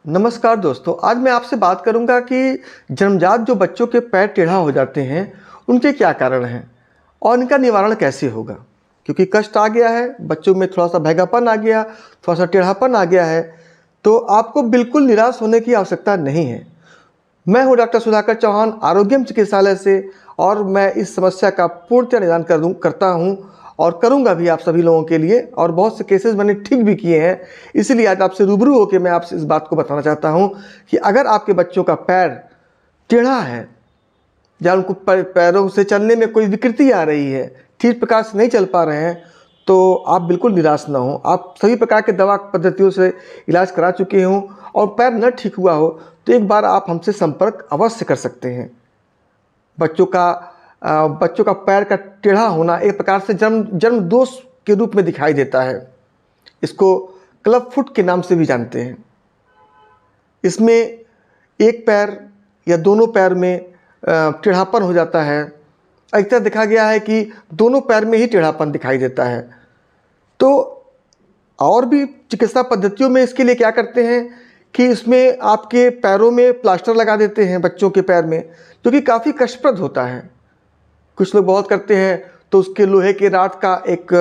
नमस्कार दोस्तों, आज मैं आपसे बात करूंगा कि जन्मजात जो बच्चों के पैर टेढ़ा हो जाते हैं, उनके क्या कारण हैं और इनका निवारण कैसे होगा। क्योंकि कष्ट आ गया है, बच्चों में थोड़ा सा भैगापन आ गया, थोड़ा सा टेढ़ापन आ गया है, तो आपको बिल्कुल निराश होने की आवश्यकता नहीं है। मैं हूं डॉक्टर सुधाकर चौहान, आरोग्यम चिकित्सालय से, और मैं इस समस्या का पूर्णतः निदान करता हूं और करूंगा भी आप सभी लोगों के लिए। और बहुत से केसेस मैंने ठीक भी किए हैं, इसीलिए आज आपसे रूबरू होकर मैं आपसे इस बात को बताना चाहता हूं कि अगर आपके बच्चों का पैर टेढ़ा है या उनको पैरों से चलने में कोई विकृति आ रही है, ठीक प्रकार से नहीं चल पा रहे हैं, तो आप बिल्कुल निराश ना हो। आप सभी प्रकार के दवा पद्धतियों से इलाज करा चुके हों और पैर न ठीक हुआ हो, तो एक बार आप हमसे संपर्क अवश्य कर सकते हैं। बच्चों का पैर का टेढ़ा होना एक प्रकार से जन्म दोष के रूप में दिखाई देता है। इसको क्लब फुट के नाम से भी जानते हैं। इसमें एक पैर या दोनों पैर में टेढ़ापन हो जाता है। अक्सर देखा गया है कि दोनों पैर में ही टेढ़ापन दिखाई देता है। तो और भी चिकित्सा पद्धतियों में इसके लिए क्या करते हैं कि इसमें आपके पैरों में प्लास्टर लगा देते हैं बच्चों के पैर में, जो कि काफ़ी कष्टप्रद होता है। कुछ लोग बहुत करते हैं तो उसके लोहे के राड का एक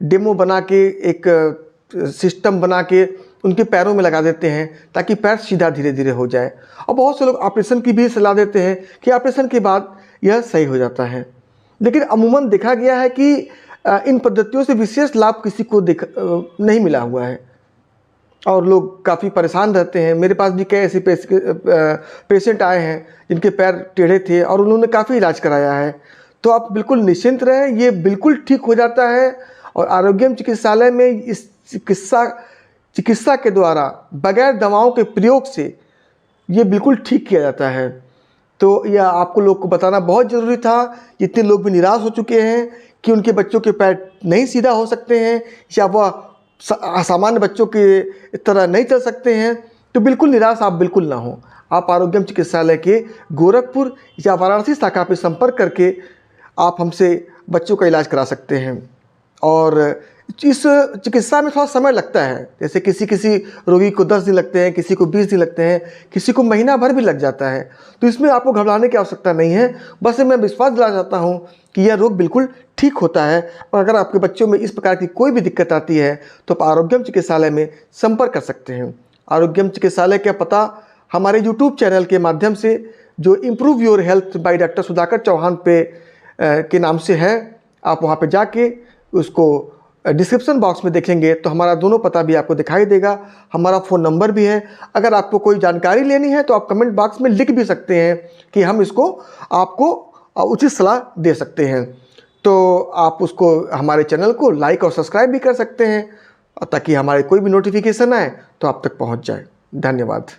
डेमो बना के, एक सिस्टम बना के उनके पैरों में लगा देते हैं ताकि पैर सीधा धीरे धीरे हो जाए। और बहुत से लोग ऑपरेशन की भी सलाह देते हैं कि ऑपरेशन के बाद यह सही हो जाता है। लेकिन अमूमन देखा गया है कि इन पद्धतियों से विशेष लाभ किसी को नहीं मिला हुआ है और लोग काफ़ी परेशान रहते हैं। मेरे पास भी कई ऐसे पेशेंट आए हैं जिनके पैर टेढ़े थे और उन्होंने काफ़ी इलाज कराया है। तो आप बिल्कुल निश्चिंत रहें, ये बिल्कुल ठीक हो जाता है। और आरोग्यम चिकित्सालय में इस चिकित्सा के द्वारा बगैर दवाओं के प्रयोग से ये बिल्कुल ठीक किया जाता है। तो यह आपको लोग को बताना बहुत ज़रूरी था। इतने लोग भी निराश हो चुके हैं कि उनके बच्चों के पैर नहीं सीधा हो सकते हैं या वह सामान्य बच्चों की तरह नहीं चल सकते हैं। तो बिल्कुल निराश आप बिल्कुल ना हो। आप आरोग्यम चिकित्सालय के गोरखपुर या वाराणसी शाखा पर संपर्क करके आप हमसे बच्चों का इलाज करा सकते हैं। और इस चिकित्सा में थोड़ा समय लगता है, जैसे किसी रोगी को 10 दिन लगते हैं, किसी को 20 दिन लगते हैं, किसी को महीना भर भी लग जाता है। तो इसमें आपको घबराने की आवश्यकता नहीं है। बस मैं विश्वास दिलाना चाहता हूँ कि यह रोग बिल्कुल ठीक होता है। और अगर आपके बच्चों में इस प्रकार की कोई भी दिक्कत आती है तो आप आरोग्यम चिकित्सालय में संपर्क कर सकते हैं। आरोग्यम चिकित्सालय का पता हमारे यूट्यूब चैनल के माध्यम से, जो improve your health by doctor Sudhakar Chauhan के नाम से है, आप वहाँ पे जाके उसको डिस्क्रिप्शन बॉक्स में देखेंगे तो हमारा दोनों पता भी आपको दिखाई देगा। हमारा फ़ोन नंबर भी है। अगर आपको कोई जानकारी लेनी है तो आप कमेंट बॉक्स में लिख भी सकते हैं कि हम इसको आपको उचित सलाह दे सकते हैं। तो आप उसको हमारे चैनल को लाइक और सब्सक्राइब भी कर सकते हैं ताकि हमारे कोई भी नोटिफिकेशन आए तो आप तक पहुंच जाए। धन्यवाद।